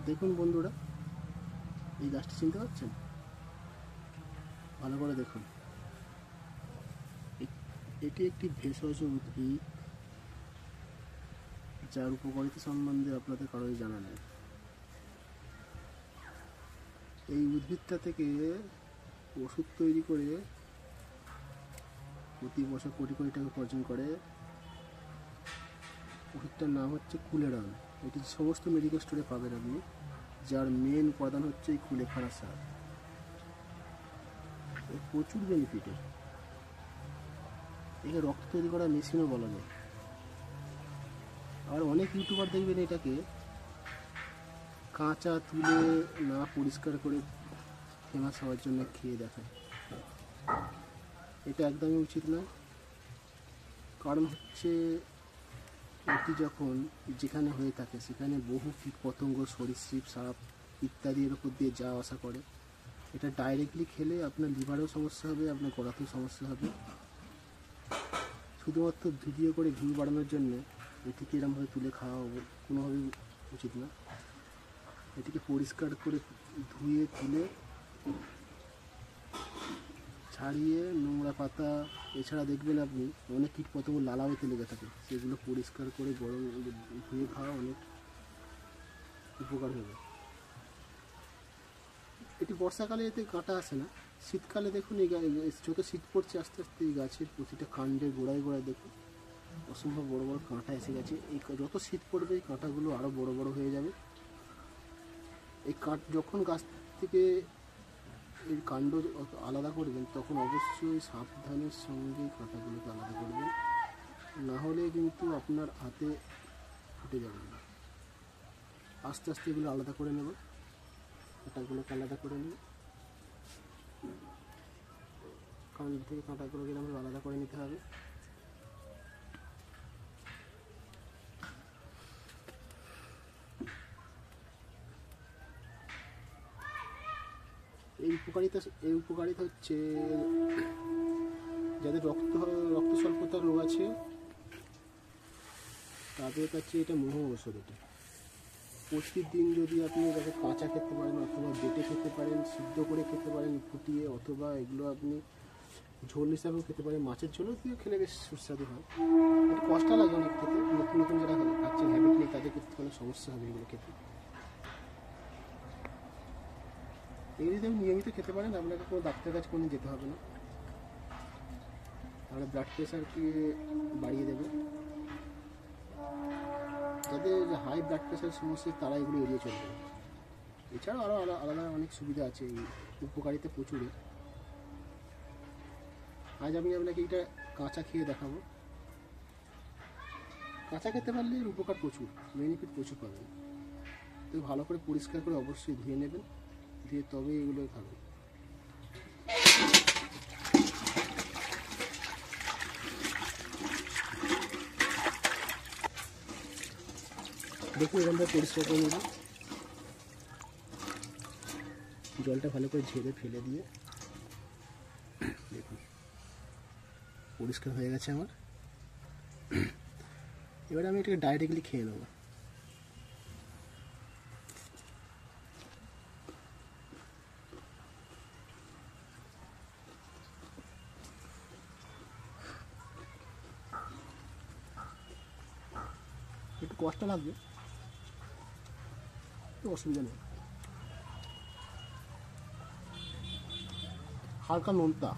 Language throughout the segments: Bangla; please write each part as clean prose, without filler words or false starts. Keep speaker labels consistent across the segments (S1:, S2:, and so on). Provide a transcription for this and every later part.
S1: দেখুন বন্ধুরা, এই গাছটি চিনতে পারছেন? ভালো করে দেখুন। এটি একটি ভেষজ উদ্ভিদ, যার উপকারিতা সম্বন্ধে আপনাদের কারোই জানা নেই। এই উদ্ভিদটা থেকে ওষুধ তৈরি করে প্রতি বছর কোটি কোটি টাকা উপার্জন করে। ওষুধটার নাম হচ্ছে কুলেরন। এটি সমস্ত মেডিকেল স্টোরে পাবেন আপনি, যার মেন উপাদান হচ্ছে এই কুলেখাড়া শাক। প্রচুর বেনিফিটের। একে রক্ত তৈরি করা মেশিনও বলা যায়। আর অনেক ইউটিউবার দেখবেন এটাকে কাঁচা তুলে না পরিষ্কার করে ফেমাস হওয়ার জন্য খেয়ে দেখায়। এটা একদমই উচিত না। কারণ হচ্ছে এটি যখন যেখানে হয়ে থাকে সেখানে বহু কীট পতঙ্গ, সরীসৃপ, সাপ ইত্যাদি এর উপর দিয়ে যাওয়া আসা করে। এটা ডাইরেক্টলি খেলে আপনার লিভারেও সমস্যা হবে, আপনার গলাতেও সমস্যা হবে। শুধুমাত্র ভিডিও করে ভিউ বাড়ানোর জন্য এটিকে এরমভাবে তুলে খাওয়া কোনোভাবেই উচিত না। এটিকে পরিষ্কার করে ধুয়ে তুলে ছাড়িয়ে নোংরা পাতা, এছাড়া দেখবেন আপনি অনেক কীটপতঙ্গ লালা হতে লেগে থাকে, সেগুলো পরিষ্কার করে গরম ধুয়ে খাওয়া অনেক উপকার হবে। এটি বর্ষাকালে এতে কাঁটা আসে না। শীতকালে দেখুন এই যত শীত পড়ছে আস্তে আস্তে এই গাছের প্রতিটা কাণ্ডের গোড়ায় গোড়ায় দেখুন অসম্ভব বড় বড় কাঁটা এসে গেছে। এই যত শীত পড়বে এই কাঁটাগুলো আরও বড় বড় হয়ে যাবে। এই যখন গাছ থেকে এই কাণ্ড আলাদা করবেন তখন অবশ্যই সাবধানের সঙ্গে কাঁটাগুলোকে আলাদা করবেন, না হলে কিন্তু আপনার হাতে ফুটে যাবে না। আস্তে আস্তে এগুলো আলাদা করে নেব। কাঁটাগুলোকে আলাদা করে নিই। কাণ্ড থেকে কাঁটাগুলোকে আমাদের আলাদা করে নিতে হবে। এই উপকারিতা হচ্ছে যাদের রক্ত স্বল্পতার রোগ আছে তাদের কাছে এটা মহা ঔষধ। এটা প্রতিদিন যদি আপনি এটাকে কাঁচা খেতে পারেন, অথবা বেটে খেতে পারেন, সিদ্ধ করে খেতে পারেন ফুটিয়ে, অথবা এগুলো আপনি ঝোল হিসাবেও খেতে পারেন, মাছের ঝোলও দিয়ে খেলে বেশ সুস্বাদু হয়। একটু কষ্ট লাগে অনেক খেতে, নতুন নতুন যারা খাচ্ছেন হ্যাবিট নেই তাদের ক্ষেত্রে কোনো সমস্যা হবে এগুলো খেতে। এগুলো যদি আপনি নিয়মিত খেতে পারেন আপনাকে কোনো ডাক্তারের কাছে কোনো যেতে হবে না। তাহলে ব্লাড প্রেশারকে বাড়িয়ে দেবে। যাদের হাই ব্লাড প্রেশার সমস্যা তারা এগুলো এড়িয়ে চলবে। এছাড়াও আরও আলাদা অনেক সুবিধা আছে, এই উপকারিতা প্রচুর। আজ আমি আপনাকে এইটা কাঁচা খেয়ে দেখাবো। কাঁচা খেতে পারলে এর উপকার প্রচুর, বেনিফিট প্রচুর পাবেন। তো ভালো করে পরিষ্কার করে অবশ্যই ধুয়ে নেবেন, ধুয়ে তবে এগুলো খাবেন। দেখুন এখানটা পরিষ্কার করে নেবেন, জলটা ভালো করে ঝেড়ে ফেলে দিয়ে দেখুন পরিষ্কার হয়ে গেছে আমার। এবারে আমি এটাকে ডাইরেক্টলি খেয়ে নেব। একটু কষ্ট লাগবে, অসুবিধা নেই। হালকা নোনতা,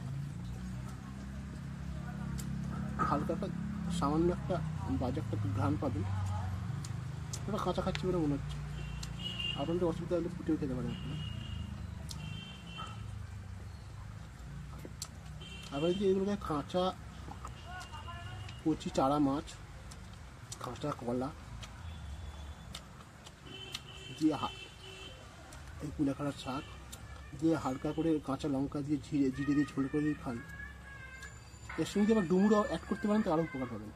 S1: হালকা একটা সামান্য একটা বাজে একটা ঘ্রাণ পাবেন। ওটা কাঁচা খাচ্ছি বলে মনে হচ্ছে। আপনাদের অসুবিধা হলে ফুটেও খেতে পারেন আপনি। আবার যদি এগুলো কাঁচা কচি চারা মাছ, কাঁচা কলা দিয়ে এই কুলেখাড়ার শাক দিয়ে হালকা করে কাঁচা লঙ্কা দিয়ে জিরে দিয়ে ঝোল করে দিয়ে খান। এর সঙ্গে আবার ডুমুরও অ্যাড করতে পারেন, তো আরও উপকার পাবেন।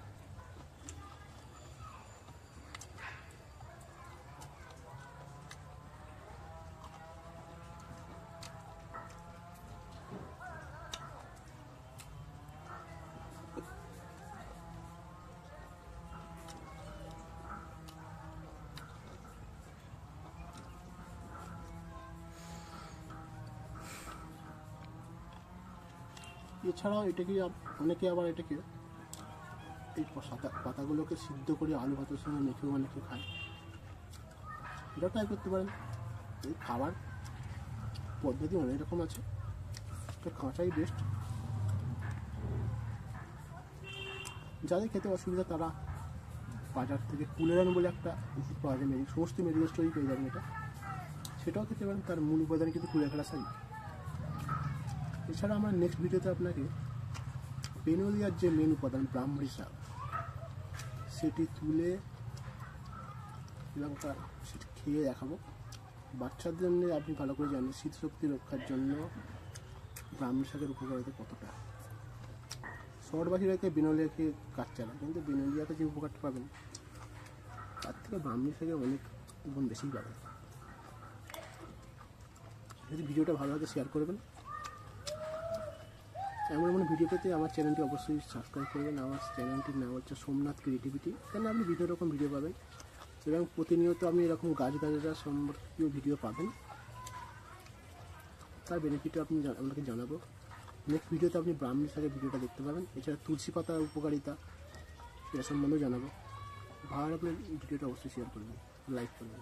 S1: এছাড়াও এটাকে অনেকে আবার এটাকে এই পাতাগুলোকে সিদ্ধ করে আলু ভাতের সঙ্গে মেখেও অনেকে খায়, এটা ট্রাই করতে পারেন। এই খাবার পদ্ধতি অনেক রকম আছে, তো কাঁচাই বেস্ট। যাদের খেতে অসুবিধা তারা বাজার থেকে কুলেরান বলে একটা ওষুধ পাওয়া যায়, সমস্ত মেডিকেল স্টোরেই পেয়ে যাবেন এটা, সেটাও খেতে পারেন। তার মূল উপাদান কিন্তু কুলেখাড়া শাক। এছাড়া আমার নেক্সট ভিডিওতে আপনাকে বেনোলিয়ার যে মেন উপাদান ব্রাহ্মী শাক সেটি তুলে এবং সেটি খেয়ে দেখাবো। বাচ্চাদের জন্য আপনি ভালো করে জানেন শীতশক্তি রক্ষার জন্য ব্রাহ্মী শাকের উপকারিতা কতটা। শহরবাসীরা বেনোলিয়া খেয়ে কাজ চালায়, কিন্তু বেনোলিয়াতে যে উপকারটা পাবেন তার থেকে ব্রাহ্মী শাকে অনেক গুণ বেশি পাবেন। যদি ভিডিওটা ভালো লাগে শেয়ার করবেন। এমন এমন ভিডিও পেতে আমার চ্যানেলটি অবশ্যই সাবস্ক্রাইব করবেন। আমার চ্যানেলটির নাম হচ্ছে সোমনাথ ক্রিয়েটিভিটি। এখানে আপনি বিভিন্ন রকম ভিডিও পাবেন এবং প্রতিনিয়ত আপনি এরকম গাছগাছরা সম্পর্কীয় ভিডিও পাবেন, তার বেনিফিটও আপনি আপনাকে জানাবো। নেক্সট ভিডিওতে আপনি ব্রাহ্মী শাকের ভিডিওটা দেখতে পাবেন। এছাড়া তুলসী পাতার উপকারিতা সেটা সম্বন্ধেও জানাবো। ভালো লাগলে ভিডিওটা অবশ্যই শেয়ার করবেন, লাইক করবেন।